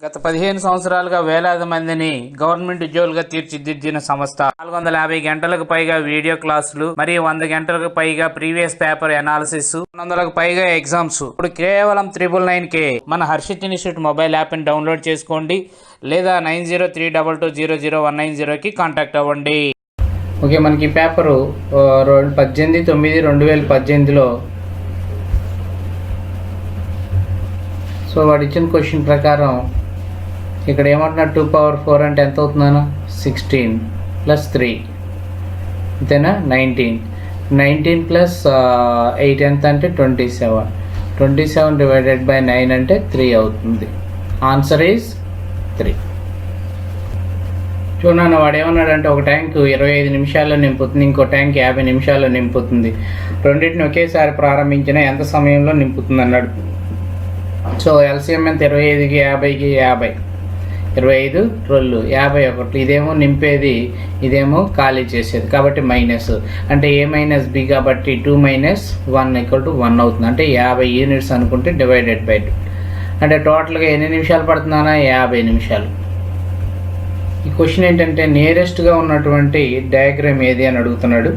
గత 15 సంవత్సరాలుగా వేలాది మందిని గవర్నమెంట్ ఉద్యోగులుగా తీర్చిదిద్దిన సంస్థ 450 గంటలకు పైగా వీడియో క్లాసులు మరియు 100 గంటలకు పైగా ప్రీవియస్ పేపర్ అనాలిసిస్ 200కు పైగా ఎగ్జామ్స్. ఇప్పుడు కేవలం 999K మన హర్షిత్ ఇన్స్టిట్యూట్ మొబైల్ యాప్ని డౌన్లోడ్ చేసుకోండి లేదా 9032200190కి కాంటాక్ట్ అవ్వండి. ఓకే, మనకి పేపరు 18/9/2018లో సో వాడు ఇచ్చిన క్వశ్చన్ ప్రకారం ఇక్కడ ఏమంటున్నా 2 power 4 అంటే ఎంత అవుతుందన్నా 16 + 3 అంతేనా 19 + 8 ఎంత అంటే 27 డివైడెడ్ బై 9 అంటే 3 అవుతుంది. Answer is 3. చూడన్న వాడు ఏమన్నాడంటే ఒక ట్యాంక్ 25 నిమిషాల్లో నింపుతుంది, ఇంకో ట్యాంక్ 50 నిమిషాల్లో నింపుతుంది. రెండింటిని ఒకేసారి ప్రారంభించినా ఎంత సమయంలో నింపుతుంది అన్నాడు. సో ఎల్సిఎం ఎంత 25కి 50కి 50 25 2 51. ఇదేమో నింపేది, ఇదేమో ఖాళీ చేసేది కాబట్టి మైనస్ అంటే A - B కాబట్టి 2 - 1 = 1 అవుతుంది. అంటే 50 యూనిట్స్ అనుకుంటే డివైడెడ్ బై 2 అంటే టోటల్గా ఎన్ని నిమిషాలు పడుతుందన్నా 50 నిమిషాలు. ఈ క్వశ్చన్ ఏంటంటే నియరెస్ట్గా ఉన్నటువంటి డయాగ్రామ్ ఏది అని అడుగుతున్నాడు.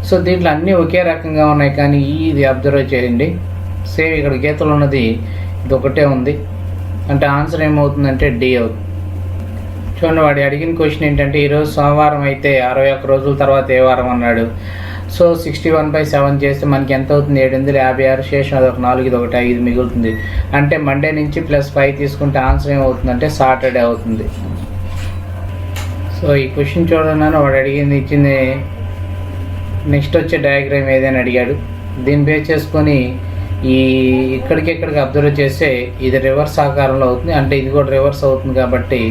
సో దీంట్లో అన్నీ ఒకే రకంగా ఉన్నాయి కానీ ఇది అబ్జర్వ్ చేయండి. సేమ్ ఇక్కడ గీతలు ఉన్నది ఇది ఒకటే ఉంది అంటే ఆన్సర్ ఏమవుతుందంటే D అవుతుంది. చూడండి వాడు అడిగిన క్వశ్చన్ ఏంటంటే ఈరోజు సోమవారం అయితే 61 రోజుల తర్వాత ఏ వారం అన్నాడు. సో 61/7 చేస్తే మనకి ఎంత అవుతుంది 756 శేషం అదొక 4 ఇది ఒకటి 5 మిగులుతుంది. అంటే మండే నుంచి +5 తీసుకుంటే ఆన్సర్ ఏమవుతుందంటే సాటర్డే అవుతుంది. సో ఈ క్వశ్చన్ చూడండి వాడు అడిగింది ఇచ్చింది నెక్స్ట్ వచ్చే డయాగ్రామ్ ఏదైనా అడిగాడు. దీన్ని బేస్ చేసుకొని ఈ ఇక్కడికి అబ్జర్వ్ చేస్తే ఇది రివర్స్ ఆకారంలో అవుతుంది అంటే ఇది కూడా రివర్స్ అవుతుంది కాబట్టి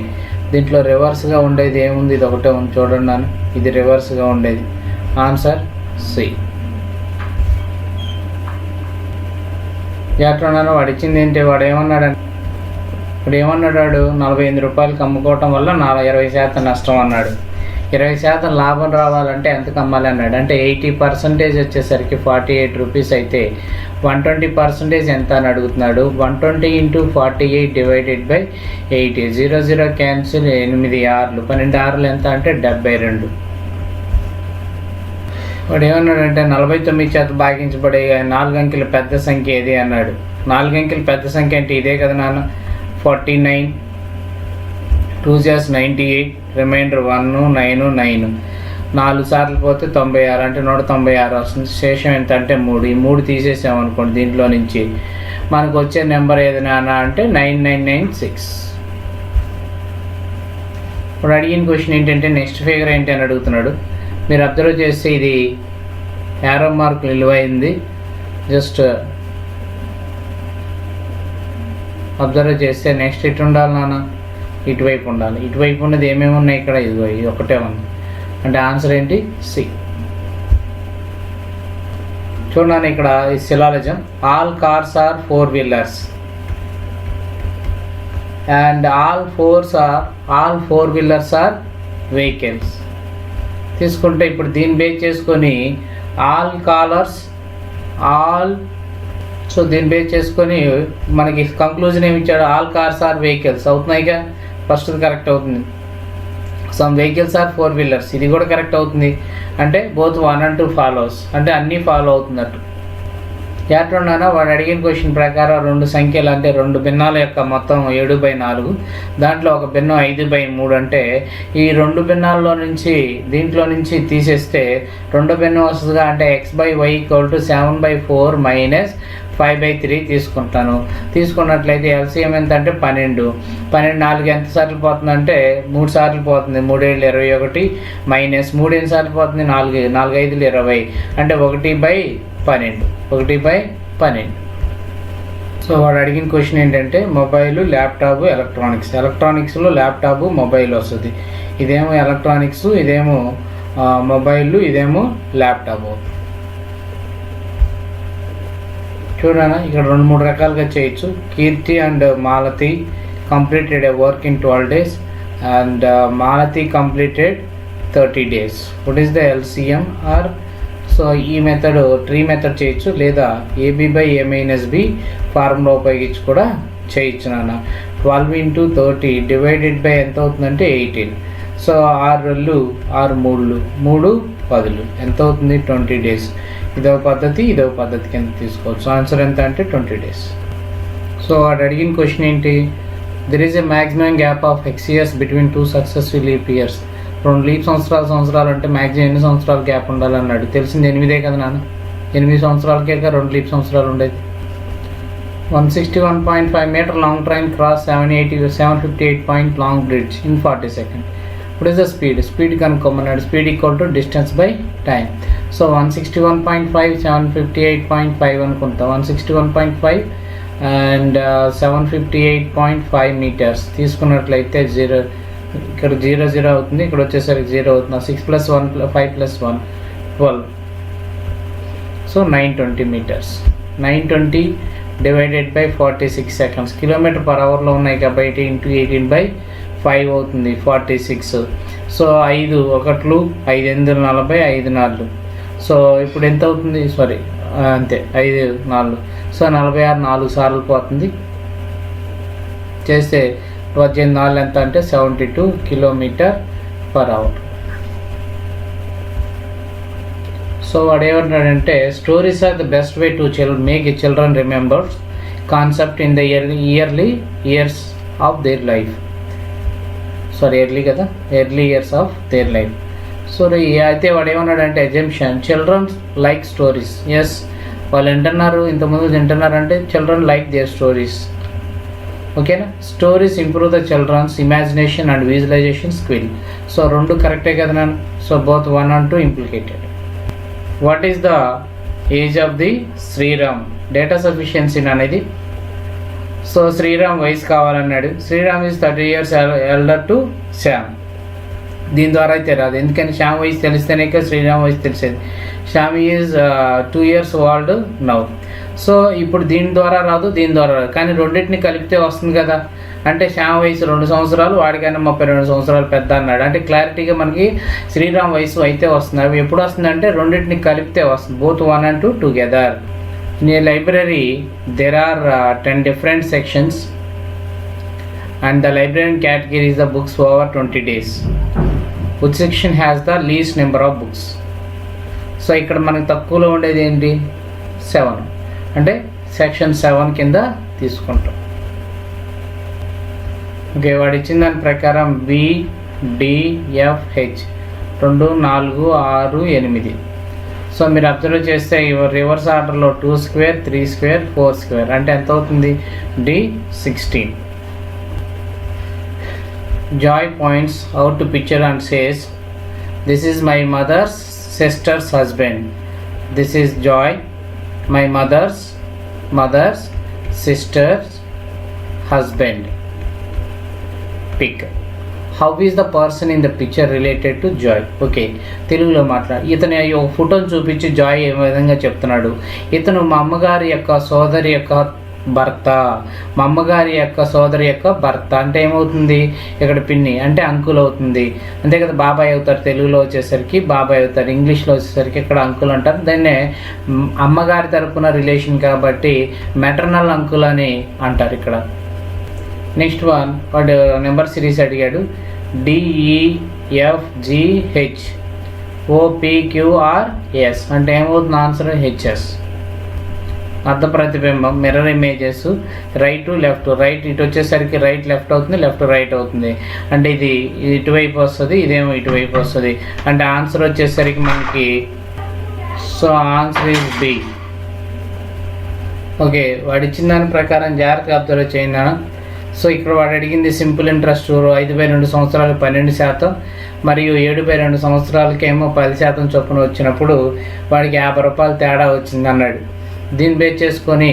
దీంట్లో రివర్స్గా ఉండేది ఏముంది ఇది ఒకటే ఉంది చూడండి ఇది రివర్స్గా ఉండేది. Answer C. ఎట్లా వాడు ఇచ్చింది ఏంటి వాడు ఏమన్నాడు 48 రూపాయలకి అమ్ముకోవటం వల్ల 20% నష్టం అన్నాడు. 20% లాభం రావాలంటే ఎంతకు అమ్మాలి అన్నాడు. అంటే 80% వచ్చేసరికి 48 రూపీస్ అయితే 120% ఎంత అని అడుగుతున్నాడు. 120 × 48 డివైడెడ్ బై 80 0 క్యాన్సిల్ 8 6 12 6 ఎంత అంటే 72. వాడు ఏమన్నాడంటే 49 చేత భాగించబడే 4 అంకెల పెద్ద సంఖ్య ఏది అన్నాడు. 4 అంకెల పెద్ద సంఖ్య అంటే ఇదే కదా నాన్న 49 2 × 98 రిమైండర్ 1 9 9 4 సార్లు పోతే 96 అంటే 196 వస్తుంది. శేషం ఎంత అంటే 3. ఈ 3 తీసేసామనుకోండి దీంట్లో నుంచి మనకు వచ్చే నెంబర్ ఏది నాన్న అంటే 9996. ఇప్పుడు అడిగిన క్వశ్చన్ ఏంటంటే నెక్స్ట్ ఫిగర్ ఏంటి అని అడుగుతున్నాడు. మీరు అబ్జర్వ్ చేస్తే ఇది యారో మార్క్ నిలువైంది. జస్ట్ అబ్జర్వ్ చేస్తే నెక్స్ట్ ఇటు ఉండాలి నాన్న ఇటువైపు ఉండాలి. ఇటువైపు ఉన్నది ఏమేమి ఉన్నాయి ఇక్కడ ఇదిగో ఇది ఒకటే ఉంది అంటే ఆన్సర్ ఏంటి C. చూడండి ఇక్కడ ఈ syllogism all cars are 4 wheelers and all 4 wheelers are vehicles తీసుకుంటే ఇప్పుడు దీన్ని బేస్ చేసుకొని ఆల్ కాలర్స్ సో దీన్ని బేస్ చేసుకొని మనకి కంక్లూజన్ ఏమి ఇచ్చాడు ఆల్ కార్స్ ఆర్ వెహికల్స్ అవుతున్నాయిగా. ఫస్ట్ కరెక్ట్ అవుతుంది. సమ్ వెహికల్స్ ఆర్ 4 వీలర్స్ ఇది కూడా కరెక్ట్ అవుతుంది. అంటే బోత్ 1 and 2 ఫాలోస్ అంటే అన్నీ ఫాలో అవుతున్నట్టు. ఎట్లున్నానో వాడు అడిగిన క్వశ్చన్ ప్రకారం 2 సంఖ్యలు అంటే 2 భిన్నాల యొక్క మొత్తం 7/4 దాంట్లో ఒక భిన్నం 5/3 అంటే ఈ 2 భిన్నాల్లో నుంచి దీంట్లో నుంచి తీసేస్తే 2 భిన్నం వస్తుందిగా అంటే x/y = 7/4 - 5/3 తీసుకున్నట్లయితే ఎల్సిఎం ఎంత అంటే 12 4 ఎంత సార్లు పోతుందంటే 3 సార్లు పోతుంది. 3 7 21 మైనస్ 3 ఎన్ని సార్లు పోతుంది 4 4 5 20 అంటే 1/12. సో వాడు అడిగిన క్వశ్చన్ ఏంటంటే మొబైల్ ల్యాప్టాప్ ఎలక్ట్రానిక్స్లో ల్యాప్టాప్ మొబైల్ వస్తుంది. ఇదేమో ఎలక్ట్రానిక్స్ ఇదేమో మొబైల్ ఇదేమో ల్యాప్టాప్. చూడనా ఇక్కడ 2-3 రకాలుగా చేయొచ్చు. Keerthi and Malathi completed a work in 12 days and Malathi completed 30 days. What is the LCM or so ఈ మెథడ్ ట్రీ మెథడ్ చేయొచ్చు లేదా AB/A - B ఫార్ములా ఉపయోగించి కూడా చేయొచ్చు నాన్న. 12 ఇంటూ 30 డివైడెడ్ బై ఎంత అవుతుందంటే 18. సో 6 2 6 3 3 10 ఎంత అవుతుంది 20 days. ఇదో పద్ధతి కింద తీసుకోవచ్చు. ఆన్సర్ ఎంత అంటే 20 days. సో వాడు అడిగిన క్వశ్చన్ ఏంటి, there is a maximum gap of x years between 2 successful leap years. 2 leap సంవత్సరాలు అంటే మ్యాక్సిమం ఎన్ని సంవత్సరాలు గ్యాప్ ఉండాలన్నాడు. తెలిసింది 8 కదా నాన్న, 8 సంవత్సరాలకే 2 లీప్ సంవత్సరాలు ఉండేది. 161.5 meter long train cross 758 point long bridge in 40 seconds. What is the speed? Speed కనుక్కోమన్నాడు. Speed equal to distance by time. So 161.5 758.5 అనుకుంటా. 161.5 అండ్ 758.5 meters తీసుకున్నట్లయితే 0 ఇక్కడ 0 0 అవుతుంది, ఇక్కడ వచ్చేసరికి 0 అవుతుంది. 6 + 1 5 + 1 12. So 920 meters. 920 divided by 46 seconds. km/hలో ఉన్నాయి కాబట్టి ఇంటూ 18/5 అవుతుంది 46. సో 5 1 5 8 40 5 4. సో ఇప్పుడు ఎంత అవుతుంది, సారీ అంతే 5 4. సో 46 4 సార్లు పోతుంది. చేస్తే 18 4 ఎంత అంటే 72 km/h. సో వాడు ఏమంటాడంటే stories are the best way to make a children remember concept in the yearly years of their life. Sorry early years of their life. So అయితే వాడు ఏమన్నాడంటే assumption children like stories. Yes, వాళ్ళు వింటున్నారు, ఇంతకుముందు వింటున్నారంటే children like their stories. ఓకేనా. Stories improve the children's imagination and visualisation skill. So 2 కరెక్టే కదా నాన్న. So both 1 and 2 implicated. What is the age of the Sriram? Data sufficiency అనేది. సో శ్రీరామ్ వయసు కావాలన్నాడు. Sriram is 30 years elder to Shyam. దీని ద్వారా అయితే రాదు, ఎందుకని శ్యామ్ వయసు తెలిస్తేనే శ్రీరామ్ వయసు తెలిసేది. Shyam is 2 years old now. So ఇప్పుడు దీని ద్వారా రాదు, కానీ రెండింటిని కలిపితే వస్తుంది కదా. అంటే శ్యామ్ వయసు 2 సంవత్సరాలు, వాడికైనా 32 సంవత్సరాలు పెద్ద అన్నాడు. అంటే క్లారిటీగా మనకి శ్రీరామ్ వయసు అయితే వస్తుంది. అవి ఎప్పుడు వస్తుంది అంటే రెండింటిని కలిపితే వస్తుంది. Both 1 and 2 together. In a library there are 10 different sections and the librarian categories the books over 20 days. Which section has the least number of books? So ఇక్కడ మనకి తక్కువలో ఉండేది ఏంటి 7. అంటే సెక్షన్ 7 కింద తీసుకుంటాం. ఓకే, వాడు ఇచ్చిన దాని ప్రకారం BDFH 2 4 6 8. సో మీరు అబ్జర్వ్ చేస్తే రివర్స్ ఆర్డర్లో 2 square 3 square 4 square అంటే ఎంత అవుతుంది D16. Joy points out to picture and says, "This is my mother's sister's husband." This is Joy, my mother's sister's husband. Pick. How is the person in the picture related to Joy? Okay, తెలుగులో మాట్లాడు. ఇతను ఒక ఫోటోని చూపించి Joy ఏ విధంగా చెప్తున్నాడు. ఇతను మా అమ్మగారి యొక్క సోదరి యొక్క భర్త. మా అమ్మగారి యొక్క సోదరి యొక్క భర్త అంటే ఏమవుతుంది, ఇక్కడ పిన్ని అంటే అంకుల్ అవుతుంది. అంతే కదా, బాబాయ్ అవుతారు. తెలుగులో వచ్చేసరికి బాబాయ్ అవుతారు, ఇంగ్లీష్లో వచ్చేసరికి ఇక్కడ అంకుల్ అంటారు. దాన్నే అమ్మగారి తరపున రిలేషన్ కాబట్టి మెటర్నల్ అంకుల్ అని అంటారు ఇక్కడ. నెక్స్ట్ వన్, వాడు నెంబర్ సిరీస్ అడిగాడు. DEFGH OPQRS అంటే ఏమవుతుంది ఆన్సర్ HS. అర్ధ ప్రతిబింబం mirror images right to left. Right ఇటు వచ్చేసరికి రైట్ లెఫ్ట్ అవుతుంది, లెఫ్ట్ రైట్ అవుతుంది. అంటే ఇది ఇటువైపు వస్తుంది, ఇదేమో ఇటువైపు వస్తుంది. అంటే ఆన్సర్ వచ్చేసరికి మనకి so answer is B. Okay, వాడు ఇచ్చిన దాని ప్రకారం జాగ్రత్తగా అబ్జర్వ్ చేయండి. సో ఇక్కడ వాడు అడిగింది సింపుల్ ఇంట్రెస్ట్ 5/2 సంవత్సరాలు 12% మరియు 7/2 సంవత్సరాలకేమో 10% చొప్పున వచ్చినప్పుడు వాడికి 50 రూపాయలు తేడా వచ్చింది అన్నాడు. దీన్ని బేస్ చేసుకొని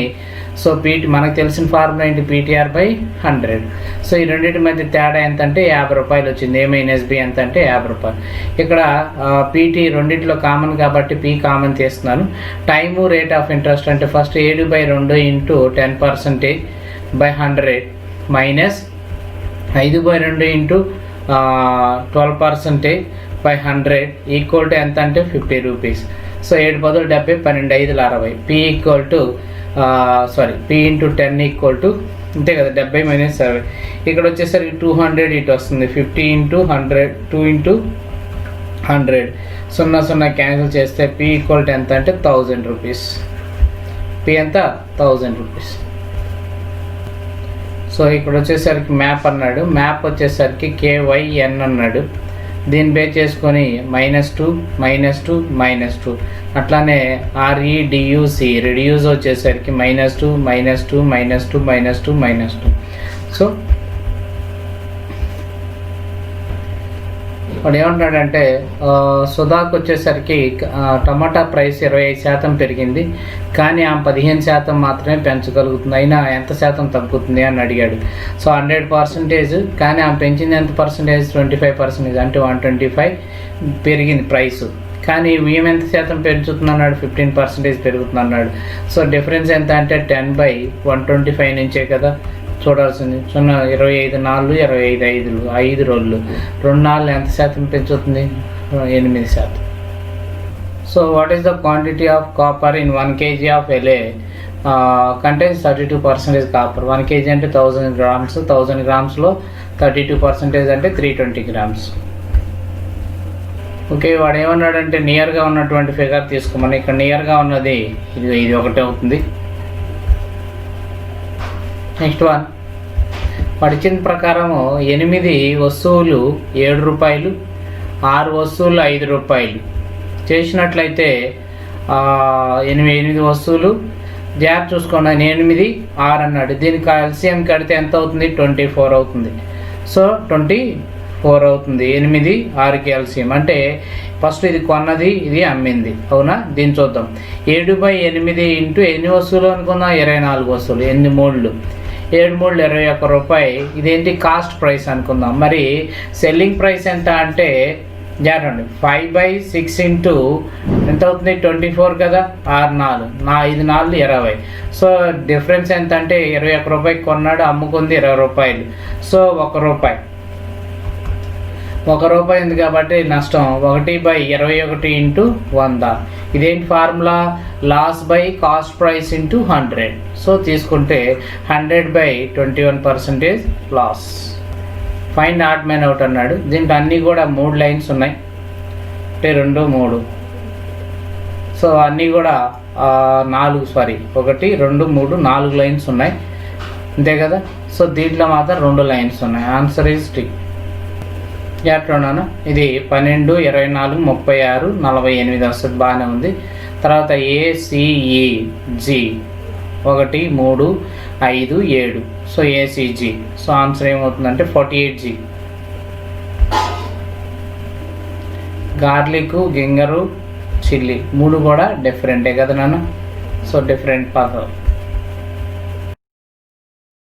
సో మనకు తెలిసిన ఫార్ములా ఏంటి, PTR/100. సో ఈ రెండింటి మధ్య తేడా ఎంత అంటే 50 రూపాయలు వచ్చింది. A - B ఎంత అంటే 50 రూపాయలు. ఇక్కడ PT రెండింటిలో కామన్ కాబట్టి P కామన్ తీస్తున్నాను. టైము రేట్ ఆఫ్ ఇంట్రెస్ట్ అంటే first 7/2 into 10% by 100 minus 5/2 into 12% by 100 equal to ఎంత అంటే 50 rupees. So 7 × 10 70, 12 × 5 60. P into 10 equal to అంతే కదా, 70 మైనస్ 60. ఇక్కడ వచ్చేసరికి 200 ఇటు వస్తుంది, 50 ఇంటూ 100, 2 ఇంటూ 100, 0 క్యాన్సిల్ చేస్తే P ఈక్వల్ టు ఎంత అంటే 1000 రూపీస్. P ఎంత 1000 రూపీస్. సో ఇక్కడ వచ్చేసరికి మ్యాప్ అన్నాడు, మ్యాప్ వచ్చేసరికి KYN అన్నాడు. దీన్ని బేస్ చేసుకొని -2 -2 -2, అట్లానే REDUC రెడ్యూస్ వచ్చేసరికి -2 -2 -2 -2 -2. సో వాడు ఏమంటున్నాడంటే సుధాకు వచ్చేసరికి టమాటా ప్రైస్ 25% పెరిగింది, కానీ ఆమె 15% మాత్రమే పెంచగలుగుతుంది, అయినా ఎంత శాతం తగ్గుతుంది అని అడిగాడు. సో 100%, కానీ ఆమె పెంచింది ఎంత పర్సెంటేజ్, 25%, అంటే 125 పెరిగింది ప్రైస్, కానీ మేము ఎంత శాతం పెంచుతుంది అన్నాడు, 15% పెరుగుతుంది అన్నాడు. సో డిఫరెన్స్ ఎంత అంటే 10/125 నుంచే కదా చూడాల్సింది. 25 నాళ్ళు 25 ఐదులు 5 రోజులు 2 నాళ్ళు ఎంత శాతం పెంచుతుంది, 8%. So what is the quantity of copper in 1 kg of LA contains 32% copper. 1 kg అంటే 1000 grams, 1000 grams-లో 32% అంటే 320 grams. ఓకే, వాడు ఏమన్నాడంటే నియర్గా ఉన్నటువంటి ఫిగర్ తీసుకోమని. ఇక్కడ నియర్గా ఉన్నది ఇది ఒకటే అవుతుంది. నెక్స్ట్ వన్, పడిచిన ప్రకారము 8 వస్తువులు 7 రూపాయలు, 6 వస్తువులు 5 రూపాయలు చేసినట్లయితే 8 వస్తువులు జాగ్రత్త చూసుకోండి. 8 6 అన్నాడు, దీనికి LCM కడితే ఎంత అవుతుంది, 24 అవుతుంది. సో 24 అవుతుంది 8 6కి LCM. అంటే ఫస్ట్ ఇది కొన్నది, ఇది అమ్మింది, అవునా? దీన్ని చూద్దాం. 7/8 ఇంటూ ఎన్ని వస్తువులు అనుకుందాం, 24 వస్తువులు. 8 మూళ్ళు 7 మూళ్ళు 21 రూపాయి. ఇదేంటి, కాస్ట్ ప్రైస్ అనుకుందాం. మరి సెల్లింగ్ ప్రైస్ ఎంత అంటే జాగ్రత్త, 5/6 ఇంటూ ఎంత అవుతుంది, 24 కదా, 6 నాలుగు 5 నాలుగు 20. సో డిఫరెన్స్ ఎంత అంటే 21 రూపాయికి కొన్నాడు, అమ్ముకుంది 20 రూపాయలు. సో 1 రూపాయి, 1 రూపాయి ఉంది కాబట్టి నష్టం 1/21 ఇంటూ 100. ఇదేంటి formula, loss by cost price into 100. So తీసుకుంటే 100/21% loss. Find odd man out అన్నాడు. దీంట్లో అన్నీ కూడా 3 లైన్స్ ఉన్నాయి, అంటే 2 3. సో అన్నీ కూడా 1 2 3 4 లైన్స్ ఉన్నాయి, అంతే కదా. సో దీంట్లో మాత్రం 2 లైన్స్ ఉన్నాయి. Answer is T. జాగ్రత్తలోనా, ఇది 12 24 36 48 వస్తుంది, బాగానే ఉంది. తర్వాత ACEG 1 3 5 7. So ACG. So answer ఏమవుతుందంటే 48G. గార్లిక్, గింగరు, చిల్లీ 3 కూడా డిఫరెంటే కదా నాన్న. సో డిఫరెంట్ పదాలు.